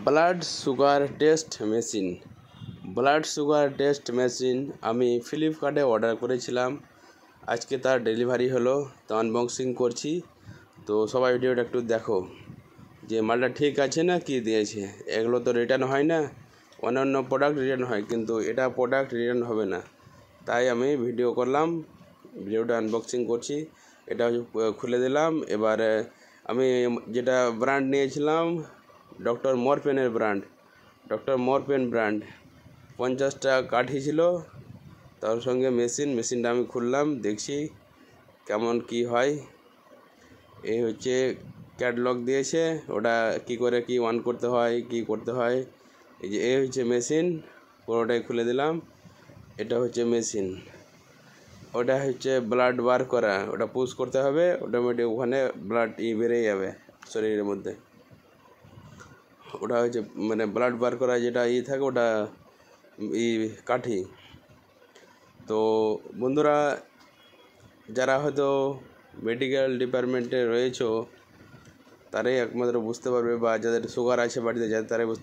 Blood sugar test machine. Blood sugar test machine আমি ফ্লিপকার্টে order করেছিলাম। আজকে তার ডেলিভারি হলো, তো আনবক্সিং করছি। তো সবাই ভিডিওটা একটু দেখো যে মালটা ঠিক আছে না কি দিয়েছে। এগুলো তো রিটার্ন হয় না, অন্যান্য প্রোডাক্ট রিটার্ন হয়, কিন্তু এটা প্রোডাক্ট রিটার্ন হবে না। তাই আমি ভিডিও করলাম, ভিডিওটা আনবক্সিং করছি। এটা খুলে দিলাম। এবারে আমি যেটা ব্র্যান্ড নিয়েছিলাম ডক্টর মরপেনের ব্র্যান্ড, ডক্টর মরপেন ব্র্যান্ড 50টা কাঠি ছিল, তার সঙ্গে মেশিনটা আমি খুললাম, দেখছি কেমন কি হয়। এই হচ্ছে ক্যাটালগ দিয়েছে, ওটা কি করে কি অন করতে হয়, কি করতে হয়। এই যে এই হচ্ছে মেশিন, পুরোটাই খুলে দিলাম। এটা হচ্ছে মেশিন, ওটা হচ্ছে ব্লাড বার করা, ওটা পুশ করতে হবে, অটোমেটিক ওখানে ব্লাড বেড়ে যাবে শরীরের মধ্যে। ওটা হচ্ছে মানে ব্লাড বার করা যেটা থাকে, ওটা কাঠি। তো বন্ধুরা, যারা হয়তো মেডিকেল ডিপার্টমেন্টে রয়েছো তারাই একমাত্র বুঝতে পারবে, বা যাদের সুগার আছে বাড়িতে যাদের তারাই বুঝতে